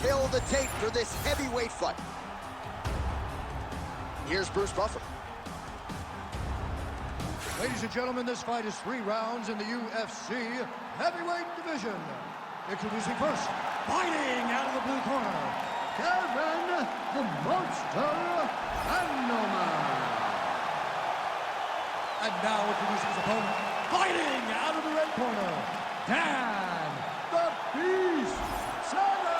tale of the tape for this heavyweight fight. Here's Bruce Buffer. Ladies and gentlemen, this fight is 3 rounds in the UFC heavyweight division. Introducing first, fighting out of the blue corner, Kevin the Monster Hanoma. And now introducing his opponent, fighting out of the red corner, Dan the Beast Severn.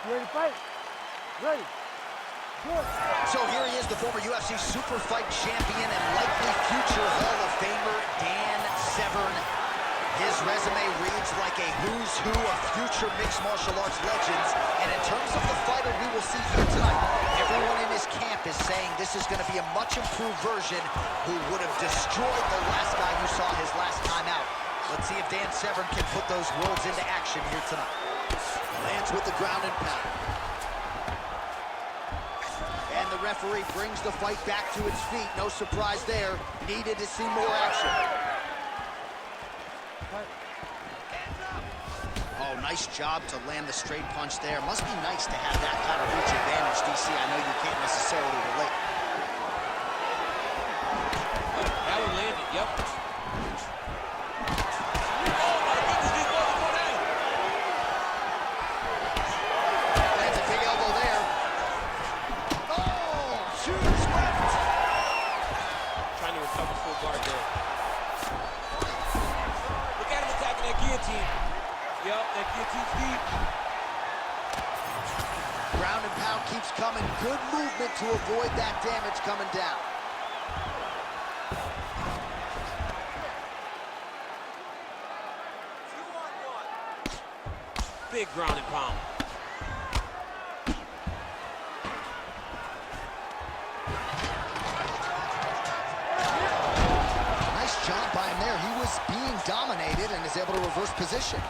You ready to fight? Ready. Good. So here he is, the former UFC super fight champion and likely future Hall of Famer, Dan Severn. His resume reads like a who's who of future mixed martial arts legends. And in terms of the fighter we will see here tonight, everyone in his camp is saying this is going to be a much improved version who would have destroyed the last guy you saw his last time out. Let's see if Dan Severn can put those words into action here tonight. Lands with the ground and pound. And the referee brings the fight back to its feet. No surprise there. Needed to see more action. Oh, nice job to land the straight punch there. Must be nice to have that kind of reach advantage, DC. I know you can't necessarily relate. That one landed, yep. Lands a big elbow there. Oh, shoots left. Trying to recover full guard there. Look at him attacking that guillotine. Yep, that guillotine's deep. Ground and pound keeps coming. Good movement to avoid that damage coming down. Big ground and pound. Nice job by him there. He was being dominated and is able to reverse position.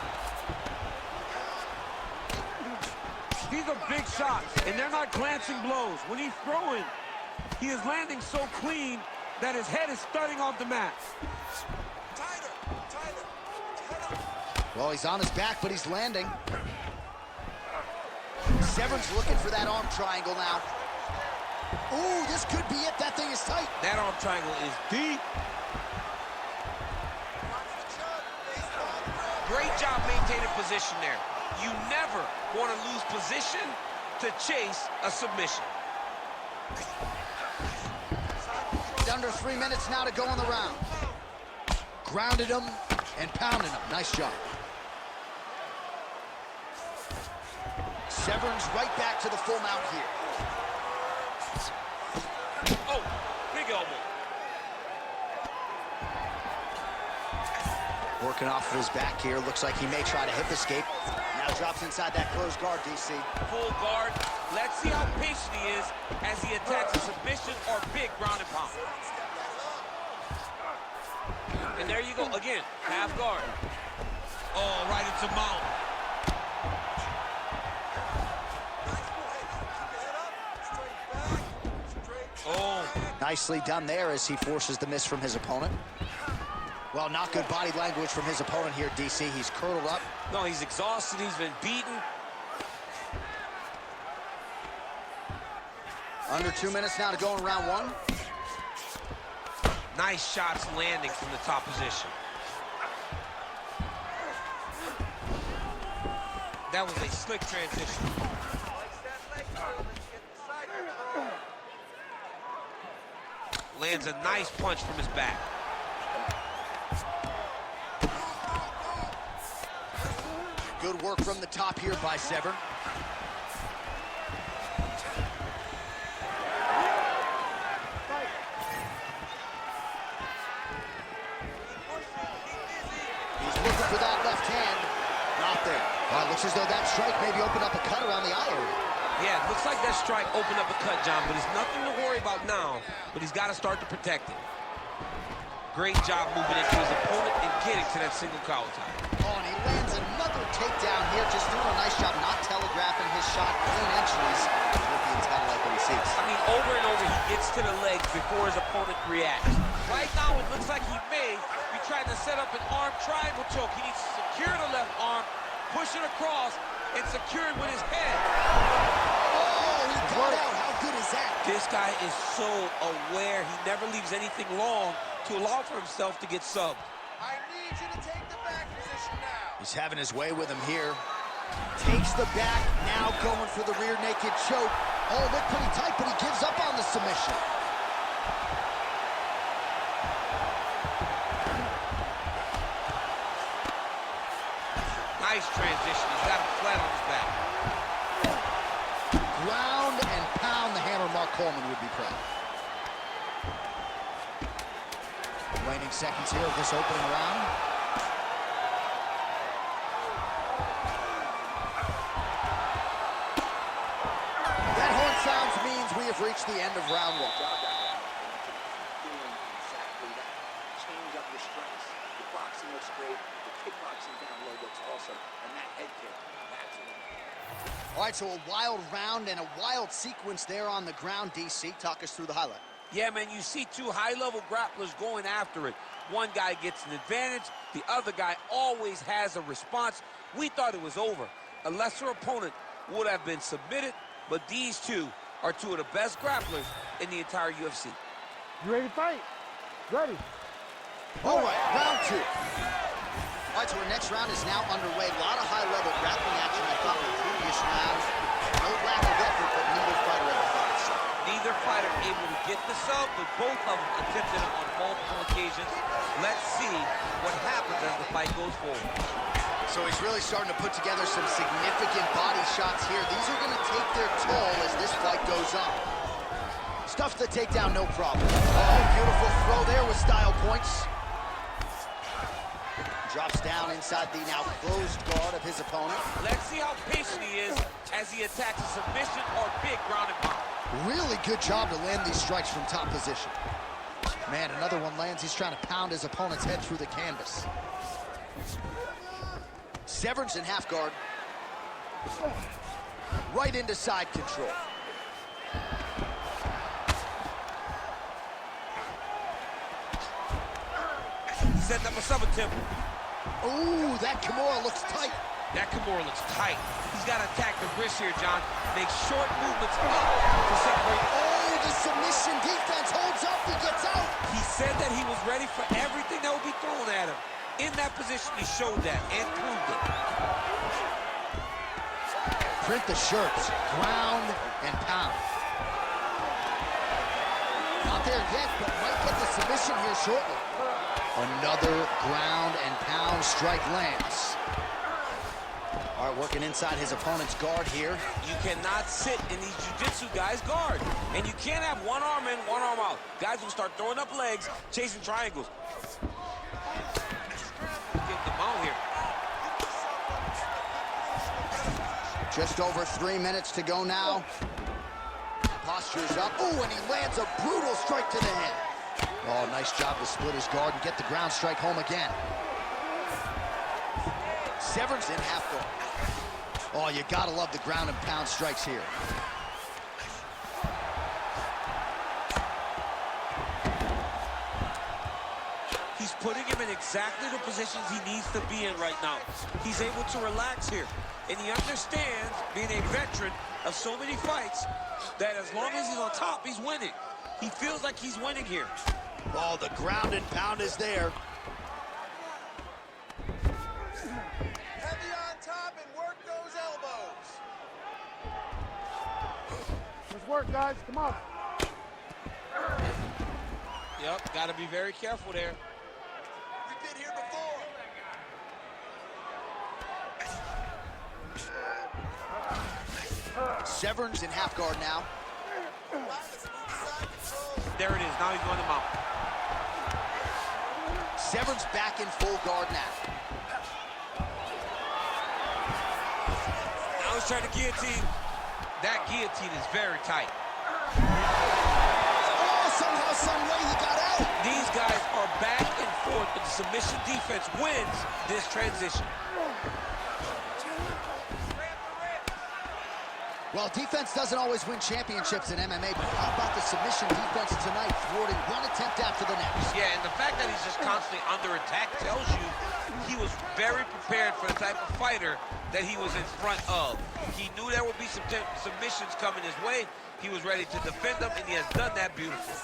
These are big shots, and they're not glancing blows. When he's throwing, he is landing so clean that his head is starting off the mat. Well, he's on his back, but he's landing. Severn's looking for that arm triangle now. Ooh, this could be it. That thing is tight. That arm triangle is deep. Great job maintaining position there. You never want to lose position to chase a submission. Under 3 minutes now to go in the round. Grounded him and pounded him. Nice job. Severn's right back to the full mount here. Oh, big elbow. Working off of his back here. Looks like he may try to hip escape. Now drops inside that closed guard, DC. Full guard. Let's see how patient he is as he attacks a submission or big ground and pound. And there you go. Again, half guard. Oh, right into mount. Oh. Nicely done there as he forces the miss from his opponent. Well, not good body language from his opponent here, DC. He's curled up. No, he's exhausted. He's been beaten. Under 2 minutes now to go in round 1. Nice shots landing from the top position. That was a slick transition. Lands a nice punch from his back. Good work from the top here by Severn. He's looking for that left hand. Not there. Well, it looks as though that strike maybe opened up a cut around the eye area. Yeah, it looks like that strike opened up a cut, John, but it's nothing to worry about now, but he's got to start to protect it. Great job moving into his opponent and getting to that single collar tie. Oh, and he lands another takedown here, just doing a nice job not telegraphing his shot. Clean entries. Philippians gotta like what he sees. I mean, over and over, he gets to the legs before his opponent reacts. Right now, it looks like he may be trying to set up an arm triangle choke. He needs to secure pushing across and securing with his head. Oh, he got out. How good is that? This guy is so aware. He never leaves anything long to allow for himself to get subbed. I need you to take the back position now. He's having his way with him here. Takes the back, now going for the rear naked choke. Oh, looked pretty tight, but he gives up on the submission. Nice transition. He's got him flat on his back. Ground and pound. The hammer Mark Coleman would be proud. Waning seconds here of this opening round. That horn sounds means we have reached the end of round one. Doing exactly that. Change up your strengths. The boxing looks great. The kickboxing down low looks awesome. And that head kick, that's it. All right, so a wild round and a wild sequence there on the ground. DC, talk us through the highlight. Yeah, man, you see two high-level grapplers going after it. One guy gets an advantage. The other guy always has a response. We thought it was over. A lesser opponent would have been submitted, but these two are two of the best grapplers in the entire UFC. You ready to fight? Ready. All right, round two. All right, so our next round is now underway. A lot of high-level grappling action, I thought, in the previous rounds. No lack of effort, but neither fighter ever got it. Neither fighter able to get the sub, but both of them attempted it on multiple occasions. Let's see what happens as the fight goes forward. So he's really starting to put together some significant body shots here. These are going to take their toll as this fight goes on. Stuffs the takedown, no problem. Oh, beautiful throw there with style points. Drops down inside the now closed guard of his opponent. Let's see how patient he is as he attacks a submission or big ground and pound. Really good job to land these strikes from top position. Man, another one lands. He's trying to pound his opponent's head through the canvas. Severn's in half guard. Right into side control. Setting up a sub attempt. Ooh, that Kimura looks tight. That Kimura looks tight. He's got to attack the wrist here, John. Make short movements up to separate. Oh, the submission defense holds up. He gets out. He said that he was ready for everything that would be thrown at him. In that position, he showed that and proved it. Print the shirts. Ground and pound. Not there yet, but might get the submission here shortly. Another ground and pound strike lands. All right, working inside his opponent's guard here. You cannot sit in these jiu-jitsu guys' guard. And you can't have one arm in, one arm out. Guys will start throwing up legs, chasing triangles. Get the mount here. Just over 3 minutes to go now. Posture's up. Ooh, and he lands a brutal strike to the head. Oh, nice job to split his guard and get the ground strike home again. Severn's in half guard. Oh, you gotta love the ground and pound strikes here. He's putting him in exactly the positions he needs to be in right now. He's able to relax here. And he understands, being a veteran of so many fights, that as long as he's on top, he's winning. He feels like he's winning here. Oh, the ground and pound is there. Heavy on top and work those elbows. Let's work, guys. Come on. Yep, got to be very careful there. We've been here before. Severn's in half guard now. There it is. Now he's going to mount. Severn's back in full guard now. Now he's trying to guillotine. That guillotine is very tight. Oh, somehow, some way he got out. These guys are back and forth, but the submission defense wins this transition. Well, defense doesn't always win championships in MMA, but how about the submission defense tonight, thwarting one attempt after the next? Yeah, and the fact that he's just constantly under attack tells you he was very prepared for the type of fighter that he was in front of. He knew there would be some submissions coming his way. He was ready to defend them, and he has done that beautifully.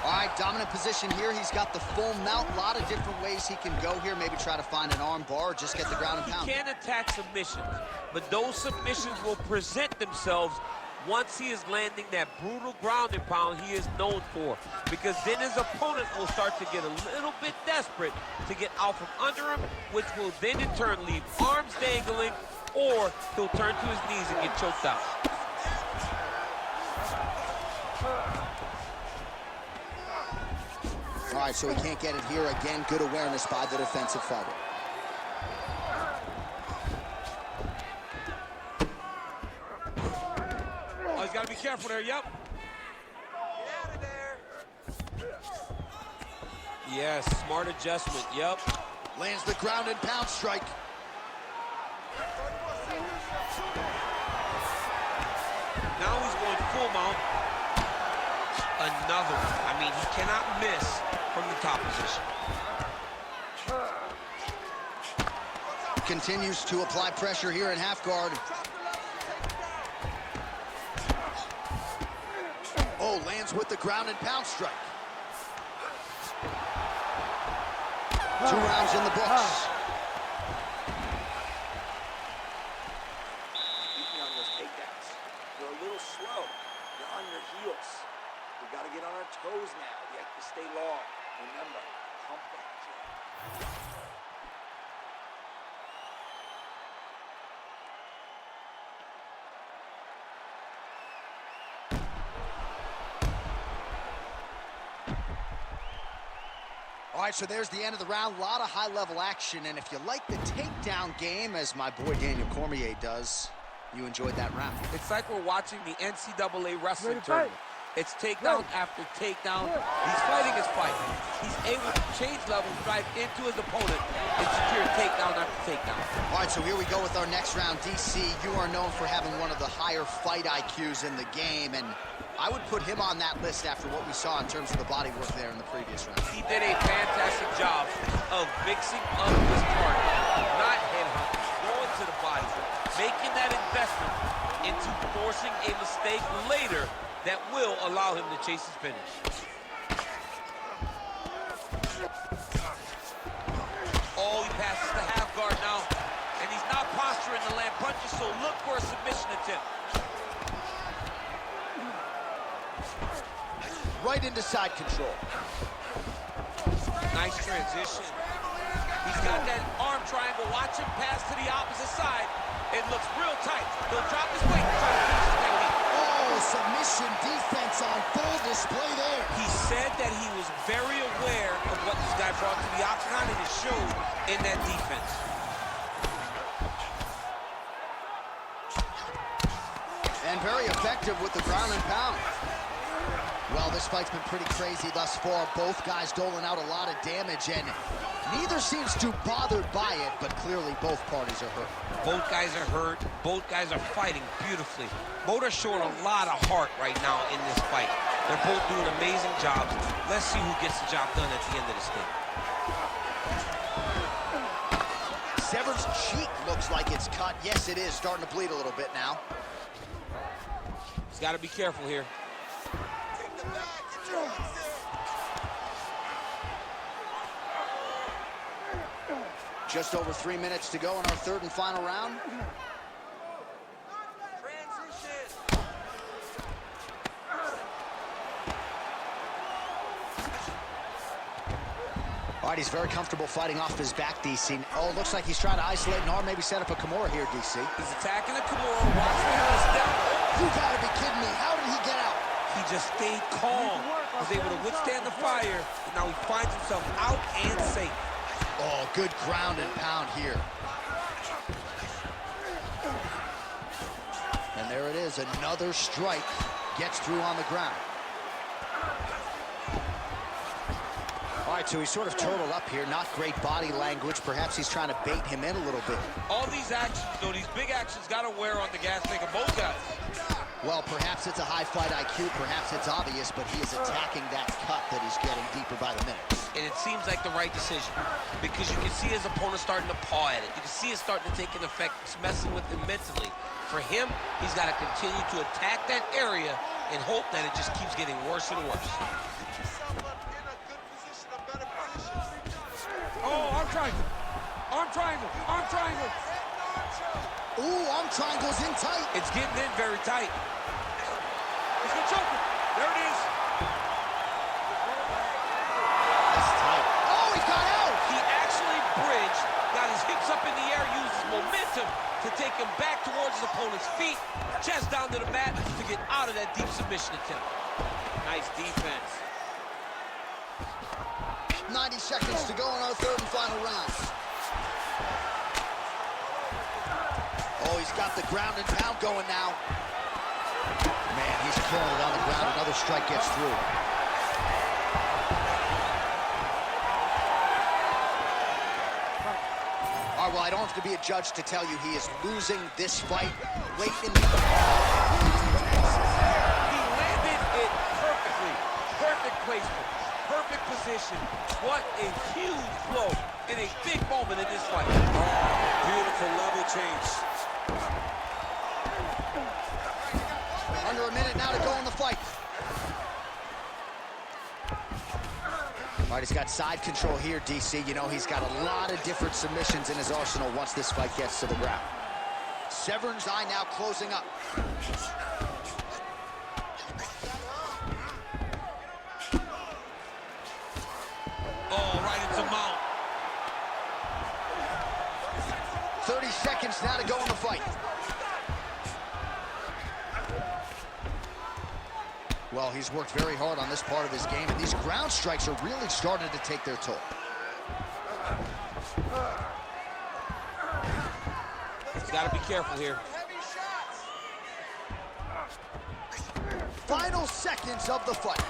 All right, dominant position here. He's got the full mount. A lot of different ways he can go here. Maybe try to find an arm bar or just get the ground and pound. He can attack submissions, but those submissions will present themselves once he is landing that brutal ground and pound he is known for, because then his opponent will start to get a little bit desperate to get out from under him, which will then in turn leave arms dangling, or he'll turn to his knees and get choked out. All right, so he can't get it here. Again, good awareness by the defensive fighter. Oh, he's got to be careful there, yep. Get out of there. Yes, smart adjustment, yep. Lands the ground and pound strike. Now he's going full mount. Another one. I mean, he cannot miss from the top position. Continues to apply pressure here in half guard. Oh, lands with the ground and pound strike. 2 rounds in the books. Beat me on those takedowns. You're a little slow. You're on your heels. We got to get on our toes now. We have to stay long. Remember, pump that jab. All right, so there's the end of the round. A lot of high-level action, and if you like the takedown game, as my boy Daniel Cormier does, you enjoyed that round. It's like we're watching the NCAA wrestling Ready, tournament. fight. It's takedown after takedown. He's fighting his fight. He's able to change levels, drive into his opponent, and secure takedown after takedown. All right, so here we go with our next round. DC, you are known for having one of the higher fight IQs in the game, and I would put him on that list after what we saw in terms of the body work there in the previous round. He did a fantastic job of mixing up his target, not headhunting, going to the body, making that investment into forcing a mistake later that will allow him to chase his finish. Oh, he passes the half guard now, and he's not posturing to land punches, so look for a submission attempt. Right into side control. Nice transition. He's got that arm triangle. Watch him pass to the opposite side. It looks real tight. He'll drop his weight and try to finish his technique. Oh, submission defense on full display there. He said that he was very aware of what this guy brought to the octagon, and it showed in that defense. And very effective with the ground and pound. Well, this fight's been pretty crazy thus far. Both guys doling out a lot of damage, and neither seems too bothered by it, but clearly both parties are hurt. Both guys are hurt. Both guys are fighting beautifully. Both are showing a lot of heart right now in this fight. They're both doing amazing jobs. Let's see who gets the job done at the end of this thing. Severn's cheek looks like it's cut. Yes, it is. Starting to bleed a little bit now. He's got to be careful here. Take the back. Get your hands there. Just over 3 minutes to go in our third and final round. Transition. All right, he's very comfortable fighting off his back, DC. Oh, looks like he's trying to isolate an arm, maybe set up a Kimura here, DC. He's attacking the Kimura. Watch for him to step. You gotta be kidding me. How did he get out? He just stayed calm, was able to withstand the fire, and now he finds himself out and safe. Oh, good ground and pound here. And there it is, another strike. Gets through on the ground. All right, so he's sort of turtled up here. Not great body language. Perhaps he's trying to bait him in a little bit. All these actions, though, these big actions got to wear on the gas tank of both guys. Well, perhaps it's a high fight IQ. Perhaps it's obvious, but he is attacking that cut that he's getting deeper by the minute. And it seems like the right decision because you can see his opponent starting to paw at it. You can see it starting to take an effect. It's messing with him mentally. For him, he's got to continue to attack that area and hope that it just keeps getting worse and worse. Get yourself up in a good position, a better position. Oh, arm triangle. Arm triangle. Arm triangle. Ooh, arm triangle's in tight. It's getting in very tight. He's going to choke him. There it is. That's tight. Oh, he got out. He actually bridged, got his hips up in the air, used his momentum to take him back towards his opponent's feet, chest down to the mat to get out of that deep submission attempt. Nice defense. 90 seconds to go in our third and final round. Oh, he's got the ground and pound going now. Man, he's killing it on the ground. Another strike gets through. All right, well, I don't have to be a judge to tell you he is losing this fight late in the... He landed it perfectly. Perfect placement. Perfect position. What a huge blow in a big moment in this fight. Oh, beautiful level change. Under a minute now to go in the fight. All right, he's got side control here, DC. You know, he's got a lot of different submissions in his arsenal once this fight gets to the ground. Severn's eye now closing up. Oh, right into mount. 30 seconds now to go in the fight. Well, he's worked very hard on this part of his game, and these ground strikes are really starting to take their toll. He's got to be careful here. Heavy shots. Final seconds of the fight.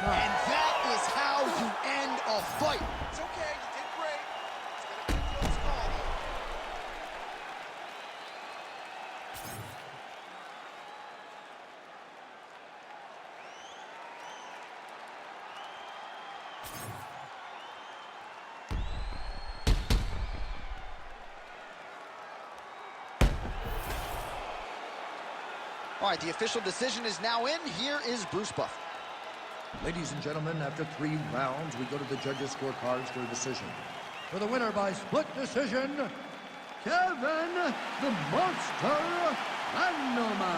And that is how you end a fight. It's okay, you did great. It's gonna be a close call, though. All right, the official decision is now in. Here is Bruce Buffer. Ladies and gentlemen, after 3 rounds, we go to the judges' scorecards for a decision. For the winner by split decision, Kevin the Monster Anoma.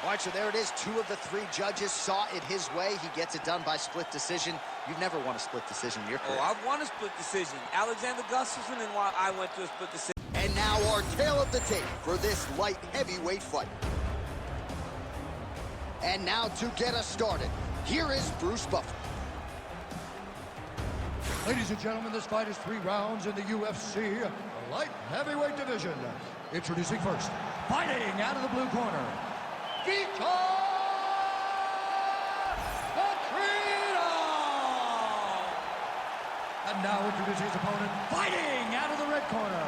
All right, so there it is. 2 of the 3 judges saw it his way. He gets it done by split decision. You've never won a split decision in your career. Oh, I've won a split decision. Alexander Gustafsson, and while I went to a split decision. And now our tail of the tape for this light heavyweight fight. And now to get us started, here is Bruce Buffer. Ladies and gentlemen, this fight is 3 rounds in the UFC light heavyweight division. Introducing first, fighting out of the blue corner, Vitor Petrino! And now introducing his opponent, fighting out of the red corner,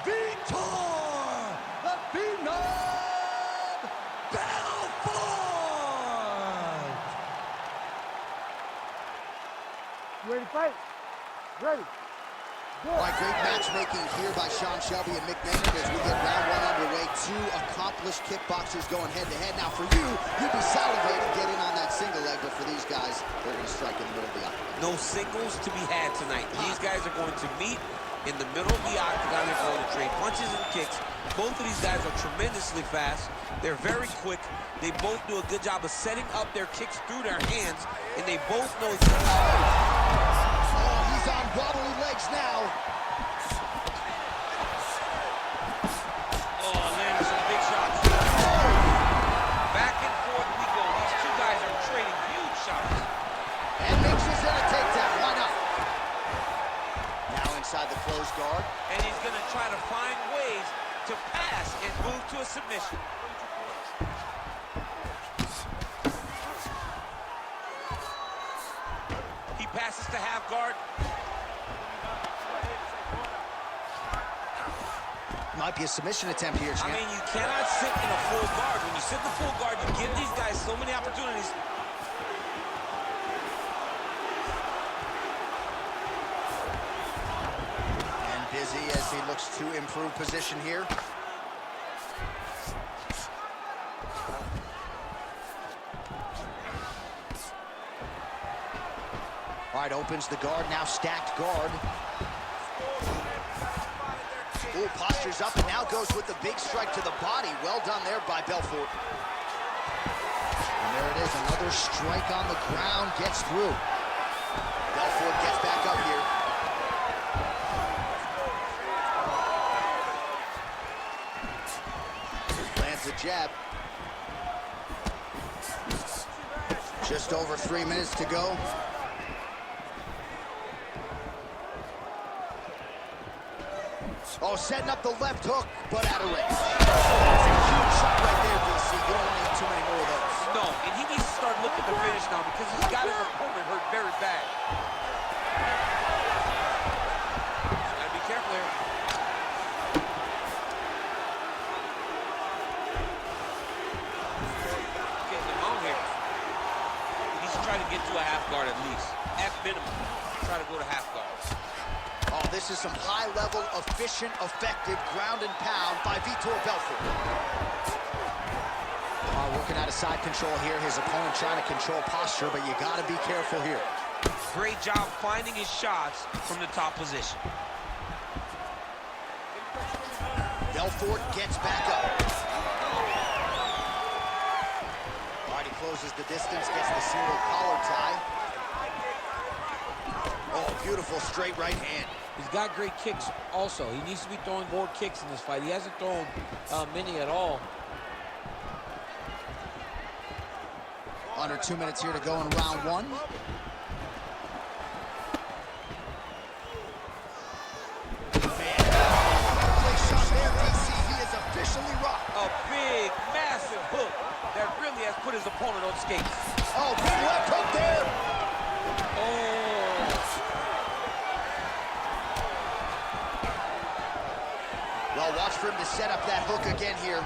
Vitor the Phenom Belfort! You ready to fight? Ready. Good. All right, great matchmaking here by Sean Shelby and Mick Maynard as we get round 1 underway. 2 accomplished kickboxers going head-to-head. Now, for you, you'd be salivating get in on that single leg, but for these guys, they're going to strike in the middle of the octagon. No singles to be had tonight. These guys are going to meet in the middle of the octagon. They're going to trade punches and kicks. Both of these guys are tremendously fast. They're very quick. They both do a good job of setting up their kicks through their hands, and they both know exactly. Oh, he's on wobbly legs now. Oh, landing some big shots. Back and forth we go. These 2 guys are trading huge shots. And makes us in a takedown. Why not? Now inside the closed guard. And he's going to try to find ways to pass and move to a submission. He passes to half guard. might be a submission attempt here, champ. I mean, you cannot sit in a full guard. When you sit in a full guard, you give these guys so many opportunities. And busy as he looks to improve position here. All right, opens the guard, now stacked guard. Ooh, postures up and now goes with the big strike to the body. Well done there by Belfort. And there it is, another strike on the ground, gets through. Belfort gets back up here. Lands a jab. Just over 3 minutes to go. Oh, setting up the left hook, but out of range. That's a huge shot right there, DC. You don't want to eat too many more of those. No, and he needs to start looking to finish now because he's got his opponent hurt very bad. Gotta be careful there. Getting him out here. He needs to try to get to a half guard at least. At minimum, try to go to half guard. Oh, this is some high-level, efficient, effective ground and pound by Vitor Belfort. Working out of side control here. His opponent trying to control posture, but you got to be careful here. Great job finding his shots from the top position. Belfort gets back up. All right, he closes the distance, gets the single collar tie. Oh, beautiful straight right hand. He's got great kicks also. He needs to be throwing more kicks in this fight. He hasn't thrown many at all. Under 2 minutes here to go in round one. Great shot there, DC. He is officially rocked. A big, massive hook that really has put his opponent on skates. Oh, big left hook there. Oh. Well, watch for him to set up that hook again here.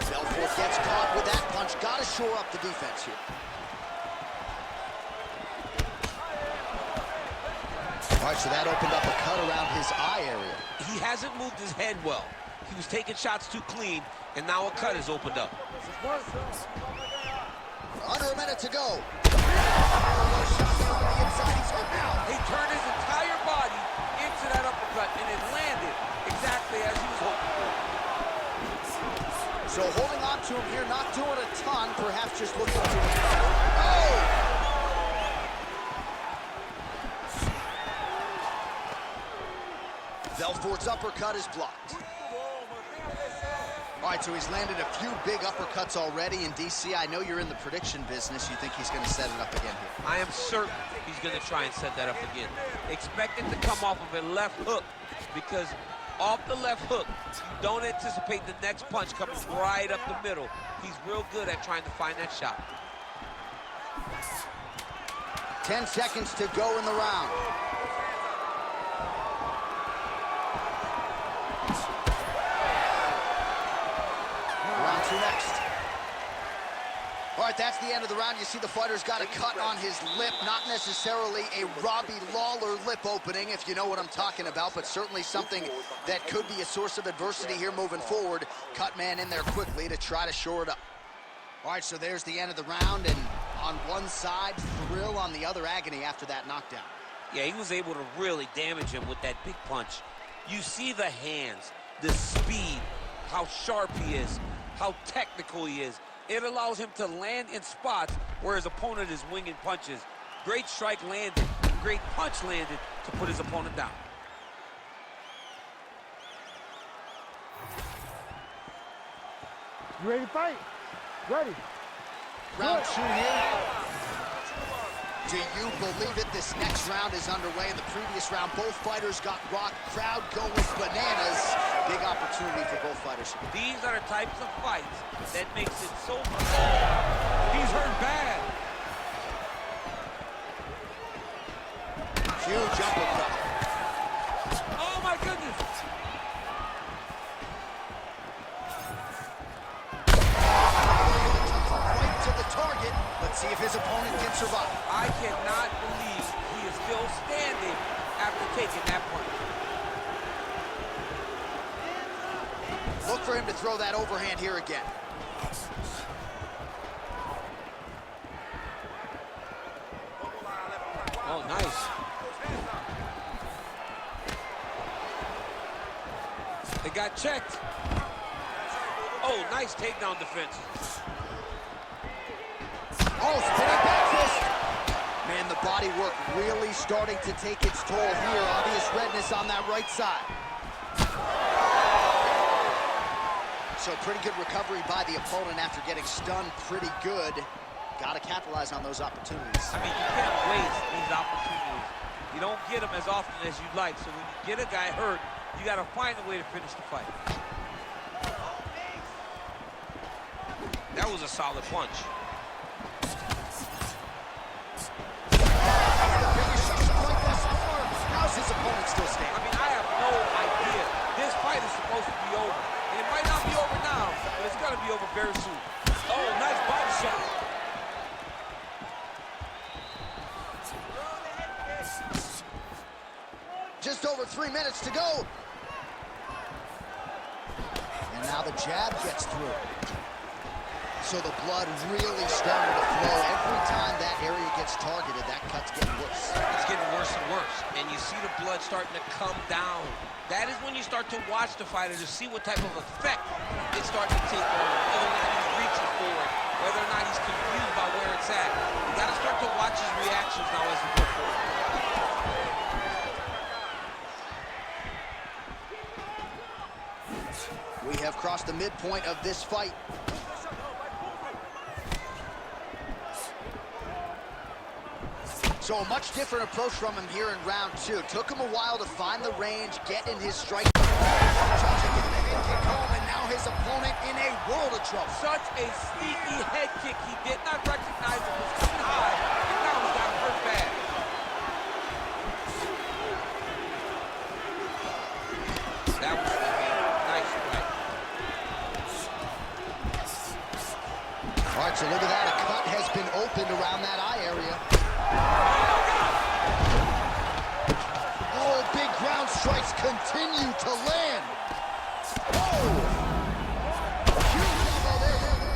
Belfort gets caught with that punch. Got to shore up the defense here. All right, so that opened up a cut around his eye area. He hasn't moved his head well. He was taking shots too clean, and now a cut has opened up. Under a minute to go. He turned his entire body into that uppercut, and it landed exactly as he was hoping for. So holding on to him here, not doing a ton, perhaps just looking to recover. Oh! Belfort's uppercut is blocked. All right, so he's landed a few big uppercuts already. In DC, I know you're in the prediction business. You think he's going to set it up again here? I am certain he's going to try and set that up again. Expect it to come off of a left hook, because off the left hook, you don't anticipate the next punch coming right up the middle. He's real good at trying to find that shot. 10 seconds to go in the round. Round two next. All right, that's the end of the round. You see the fighter's got a cut on his lip, not necessarily a Robbie Lawler lip opening, if you know what I'm talking about, but certainly something that could be a source of adversity here moving forward. Cut man in there quickly to try to shore it up. All right, so there's the end of the round, and on one side, thrill, on the other, agony after that knockdown. Yeah, he was able to really damage him with that big punch. You see the hands, the speed, how sharp he is, how technical he is. It allows him to land in spots where his opponent is winging punches. Great strike landed, great punch landed to put his opponent down. You ready to fight? Ready. Round two here. Do you believe it? This next round is underway. In the previous round, both fighters got rocked. Crowd going bananas. big opportunity for both fighters. These are the types of fights that makes it so fun. He's hurt bad. Huge uppercut. Oh, my goodness. Right to the target. Let's see if his opponent can survive. I cannot believe he is still standing after taking that punch. Look for him to throw that overhand here again. Oh, nice. It got checked. Oh, nice takedown defense. Oh, spinning back fist. Man, the body work really starting to take its toll here. Obvious redness on that right side. So pretty good recovery by the opponent after getting stunned pretty good. Got to capitalize on those opportunities. I mean, you can't waste these opportunities. You don't get them as often as you'd like. So when you get a guy hurt, you got to find a way to finish the fight. That was a solid punch. How's his opponent still standing? I mean, I have no idea. This fight is supposed to be over. And it might not be over now, but it's going to be over very soon. Oh, nice body shot. Just over 3 minutes to go. And now the jab gets through. So the blood really starting to flow. Every time that area gets targeted, that cut's getting worse. It's getting worse and worse. And you see the blood starting to come down. That is when you start to watch the fighter to see what type of effect it's starting to take on him. Whether or not he's reaching forward, whether or not he's confused by where it's at. You got to start to watch his reactions now as we go forward. We have crossed the midpoint of this fight. So a much different approach from him here in round 2. Took him a while to find the range, get in his strike. Trying to get the head kick home, and now his opponent in a world of trouble. Such a sneaky head kick. He did not recognize it was coming high, and now he got hurt bad. That was nice play. All right, so look at that. A cut has been opened around that eye area. Oh, big ground strikes continue to land. Oh! Huge elbow there.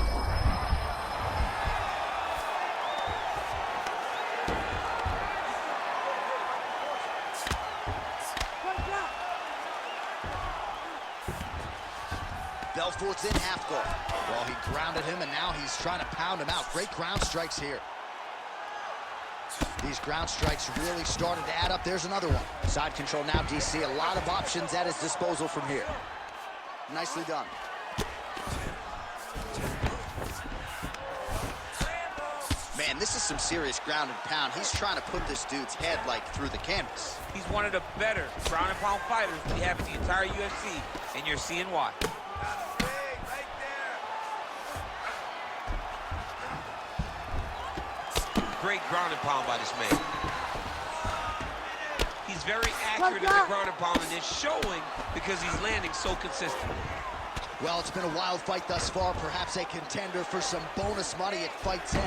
Belfort's in half guard. Well, he grounded him, and now he's trying to pound him out. Great ground strikes here. These ground strikes really started to add up. There's another one. Side control now, DC. A lot of options at his disposal from here. Nicely done. Man, this is some serious ground and pound. He's trying to put this dude's head, like, through the canvas. He's one of the better ground and pound fighters we have in the entire UFC, and you're seeing why. Great ground and pound by this man. He's very accurate in the ground and pound, and it's showing because he's landing so consistent. Well, it's been a wild fight thus far. Perhaps a contender for some bonus money at Fight 10.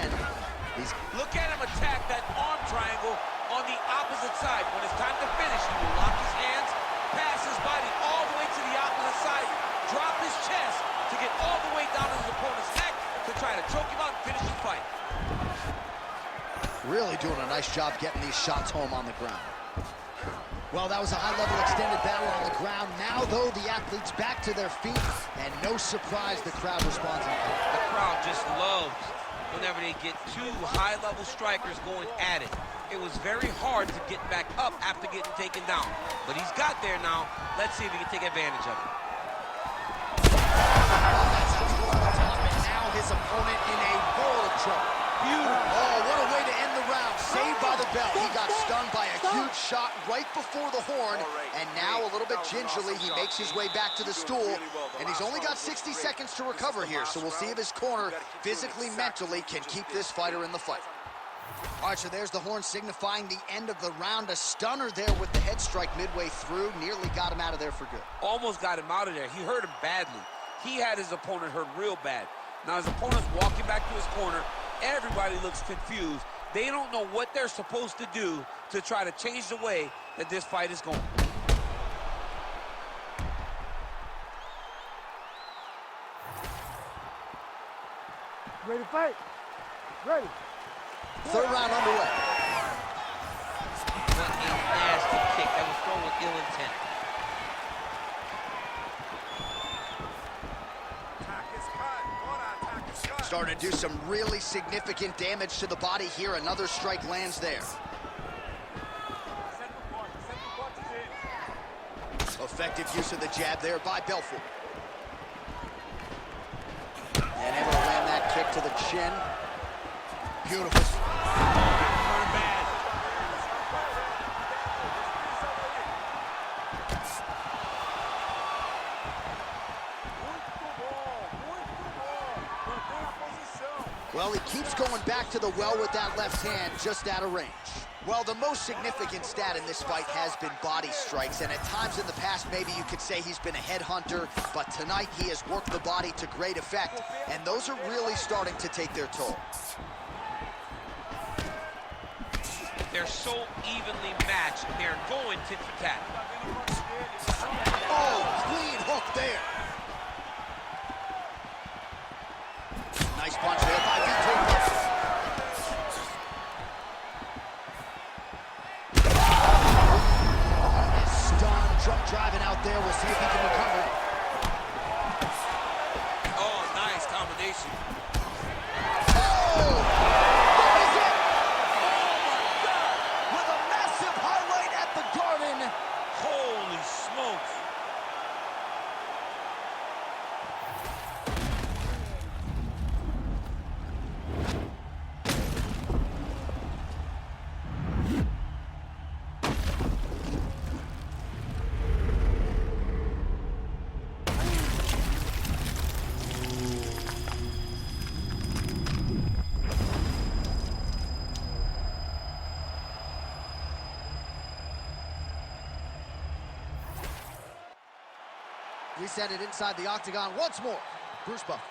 Look at him attack that arm triangle on the opposite side. When it's time to finish, he will lock his hands, pass his body all the way to the opposite side, drop his chest to get all the way down to his opponent's neck to try to choke him out and finish the fight. Really doing a nice job getting these shots home on the ground. Well, that was a high-level extended battle on the ground. Now, though, the athletes back to their feet, and no surprise the crowd responds. The crowd just loves whenever they get two high-level strikers going at it. It was very hard to get back up after getting taken down. But he's got there now. Let's see if he can take advantage of it. And now his opponent in a world of trouble. Beautiful. Oh, what a way to end the round. Saved by the bell. He got stunned by a huge Huge shot right before the horn, and now a little bit gingerly, he makes his way back to the stool, and he's only got 60 seconds to recover here, so we'll see if his corner, physically, mentally, can keep this fighter in the fight. All right, so there's the horn signifying the end of the round. A stunner there with the head strike midway through. Nearly got him out of there for good. Almost got him out of there. He hurt him badly. He had his opponent hurt real bad. Now his opponent's walking back to his corner. Everybody looks confused. They don't know what they're supposed to do to try to change the way that this fight is going. Ready to fight? Ready. Third round underway. What a nasty kick. That was thrown with ill intent. Starting to do some really significant damage to the body here. Another strike lands there. Effective use of the jab there by Belfort. And able to land that kick to the chin. Beautiful. Well, he keeps going back to the well with that left hand, just out of range. Well, the most significant stat in this fight has been body strikes, and at times in the past, maybe you could say he's been a headhunter, but tonight he has worked the body to great effect, and those are really starting to take their toll. They're so evenly matched. They're going tit for tat. Oh, clean hook there. Nice punch there by Vito. Stunned, truck driving out there. We'll see if he can recover. Oh, nice combination. Oh! That is it! Oh, my God! With a massive highlight at the Garden. Holy smokes. We set it inside the octagon once more. Bruce Buffer.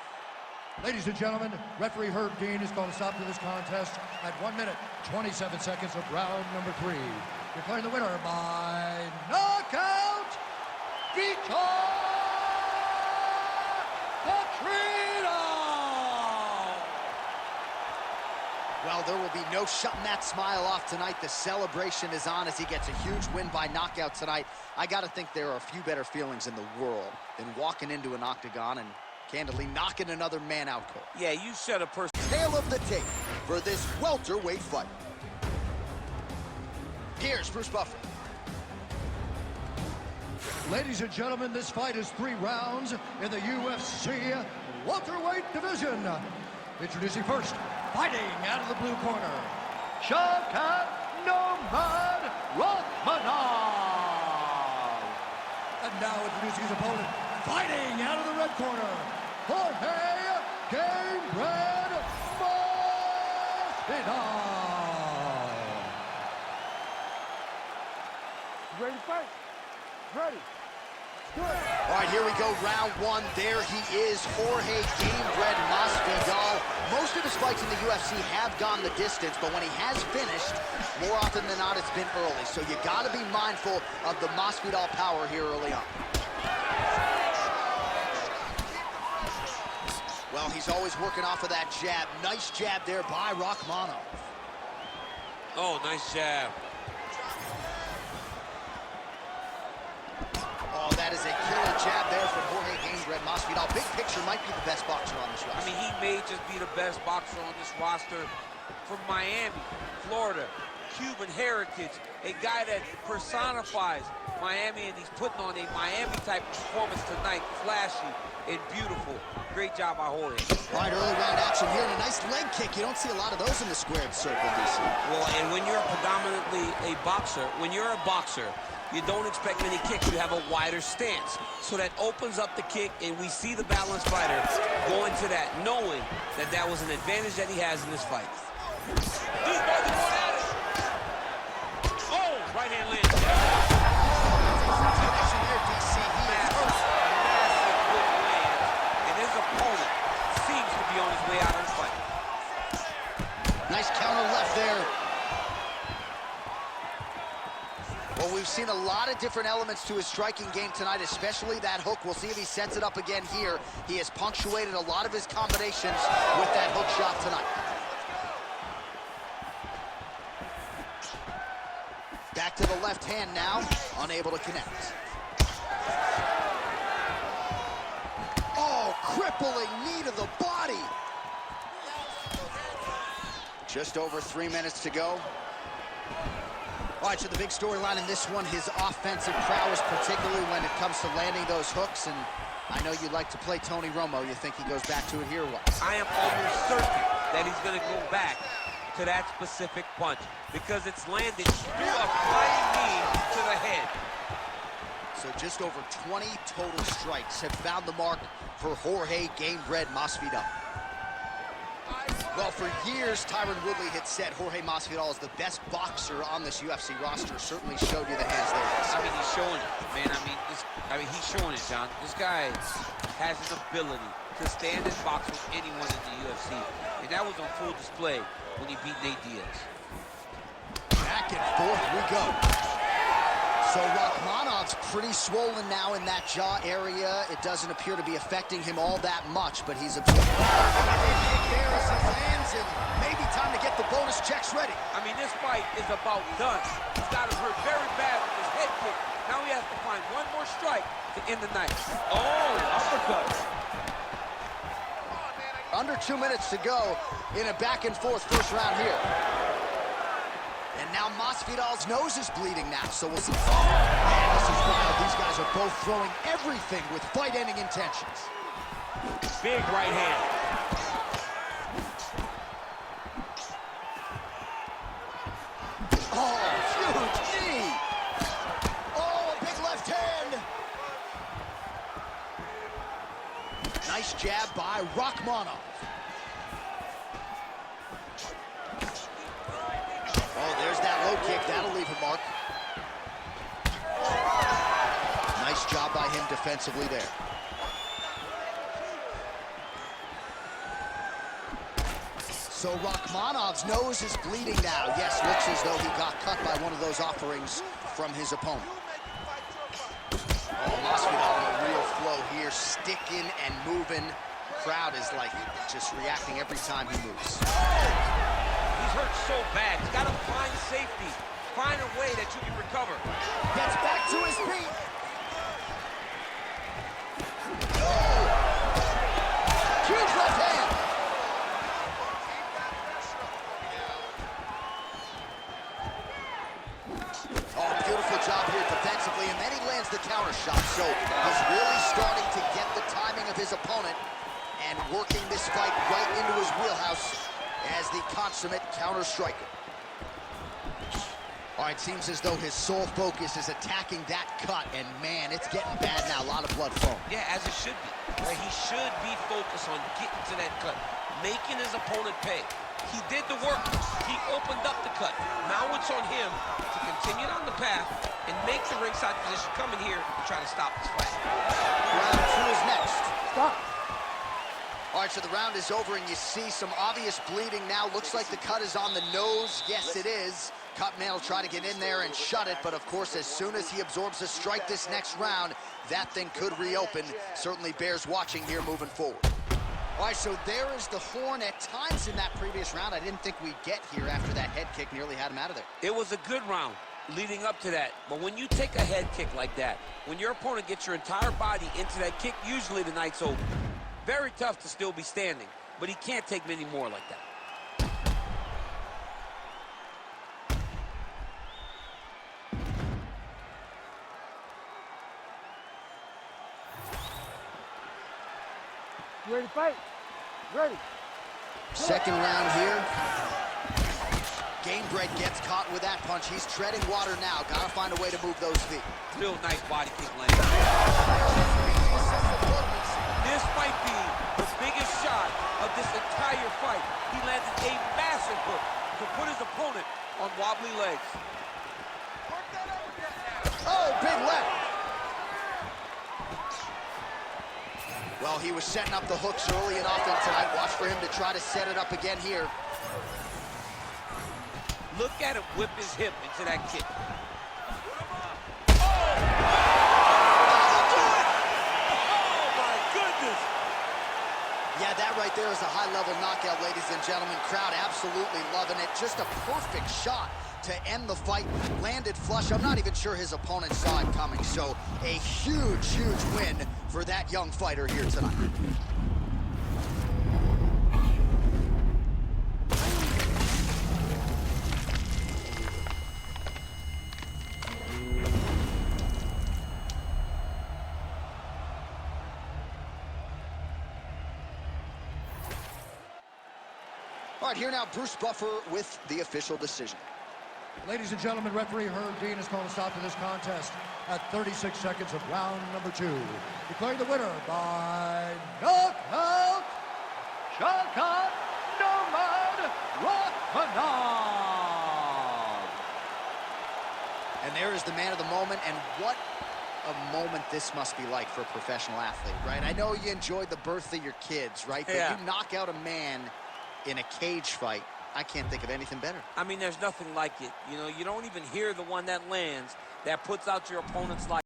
Ladies and gentlemen, referee Herb Dean is going to stop to this contest at 1 minute, 27 seconds of round number 3. Declaring the winner by knockout, Vito Petrino! Well, there will be no shutting that smile off tonight. The celebration is on as he gets a huge win by knockout tonight. I got to think there are a few better feelings in the world than walking into an octagon and candidly knocking another man out cold. Yeah, you set a person. Tail of the tape for this welterweight fight. Here's Bruce Buffer. Ladies and gentlemen, this fight is 3 rounds in the UFC welterweight division. Introducing first, fighting out of the blue corner, Shavkat Nomad Rakhmonov. And now introducing his opponent, fighting out of the red corner, Jorge Gamebred Masvidal. Ready to fight? Ready. Good. All right, here we go, round 1. There he is, Jorge Gamebred Masvidal. Most of his fights in the UFC have gone the distance, but when he has finished, more often than not, it's been early. So you got to be mindful of the Masvidal power here early on. Well, he's always working off of that jab. Nice jab there by Rakhmonov. Oh, nice jab. Oh, that is a killer jab there from Jorge Gamebred Masvidal. Big picture, might be the best boxer on this roster. I mean, he may just be the best boxer on this roster from Miami, Florida, Cuban heritage, a guy that personifies Miami, and he's putting on a Miami-type performance tonight, flashy and beautiful. Great job by Jorge. All right, early round action here, and a nice leg kick. You don't see a lot of those in the squared circle, DC. Well, and when you're predominantly a boxer, you don't expect many kicks. You have a wider stance. So that opens up the kick, and we see the balanced fighter go into that, knowing that that was an advantage that he has in this fight. These boys are going at it. Oh, right hand lands. Connection there, DC. He is hurt. Massive good lands. And his opponent seems to be on his way out of the fight. Nice counter left there. Well, we've seen a lot of different elements to his striking game tonight, especially that hook. We'll see if he sets it up again here. He has punctuated a lot of his combinations with that hook shot tonight. Back to the left hand now, unable to connect. Oh, crippling knee to the body. Just over 3 minutes to go. All right, so the big storyline in this one, his offensive prowess, particularly when it comes to landing those hooks. And I know you'd like to play Tony Romo. You think he goes back to it here or what? I am almost certain that he's going to go back to that specific punch because it's landed through a flying knee to the head. So just over 20 total strikes have found the mark for Jorge Game Red Masvidal. Well, for years, Tyron Woodley had said Jorge Masvidal is the best boxer on this UFC roster. Certainly showed you the hands there. I mean, he's showing it, man. He's showing it, John. This guy has an ability to stand and box with anyone in the UFC. And that was on full display when he beat Nate Diaz. Back and forth we go. So Rakhmonov's pretty swollen now in that jaw area. It doesn't appear to be affecting him all that much, but he's absorbed. There as he lands, and maybe time to get the bonus checks ready. I mean, this fight is about done. He's got him hurt very bad with his head kick. Now he has to find one more strike to end the night. Oh, uppercut. Under 2 minutes to go in a back and forth first round here. And now Masvidal's nose is bleeding now, so we'll see. Man, this is wild. These guys are both throwing everything with fight-ending intentions. Big right hand. Oh, huge knee. Oh, a big left hand. Nice jab by Rakhmonov. Oh, there's that low kick. That'll leave a mark. Nice job by him defensively there. So Rakhmonov's nose is bleeding now. Yes, looks as though he got cut by one of those offerings from his opponent. Oh, Masvidal in a real flow here, sticking and moving. Crowd is like just reacting every time he moves. He's hurt so bad. He's got to find safety. Find a way that you can recover. Gets back to his feet. Huge left hand. Oh, beautiful job here defensively, and then he lands the counter shot. So he's really starting to get the timing of his opponent and working this fight right into his wheelhouse as the consummate counter striker. All right, seems as though his sole focus is attacking that cut, and man, it's getting bad now. A lot of blood flowing. Yeah, as it should be. Right? He should be focused on getting to that cut, making his opponent pay. He did the work. He opened up the cut. Now it's on him to continue on the path and make the ringside position, come in here and try to stop this fight. Round two is next. Stop. All right, so the round is over, and you see some obvious bleeding now. Looks like the cut is on the nose. Yes, it is. Cutman will try to get in there and shut it, but of course, as soon as he absorbs a strike this next round, that thing could reopen. Certainly bears watching here moving forward. All right, so there is the horn. At times in that previous round, I didn't think we'd get here after that head kick nearly had him out of there. It was a good round leading up to that, but when you take a head kick like that, when your opponent gets your entire body into that kick, usually the night's over. Very tough to still be standing, but he can't take many more like that. You ready to fight? Ready. Second round here. Gamebred gets caught with that punch. He's treading water now. Gotta find a way to move those feet. Still nice body kick landing. This might be the biggest shot of this entire fight. He landed a massive hook to put his opponent on wobbly legs. Oh, big left. Well, he was setting up the hooks early and often tonight. Watch for him to try to set it up again here. Look at him whip his hip into that kick. Yeah, that right there is a high-level knockout, ladies and gentlemen. Crowd absolutely loving it. Just a perfect shot to end the fight. Landed flush. I'm not even sure his opponent saw it coming. So a huge, huge win for that young fighter here tonight. All right, here now, Bruce Buffer with the official decision. Ladies and gentlemen, referee Herb Dean has called a stop to this contest at 36 seconds of round number 2. Declaring the winner by knockout, Shakat Nurmagomedov. And there is the man of the moment, and what a moment this must be like for a professional athlete, right? I know you enjoyed the birth of your kids, right? But Yeah. you knock out a man in a cage fight. I can't think of anything better. I mean, there's nothing like it. You know, you don't even hear the one that lands that puts out your opponent's life.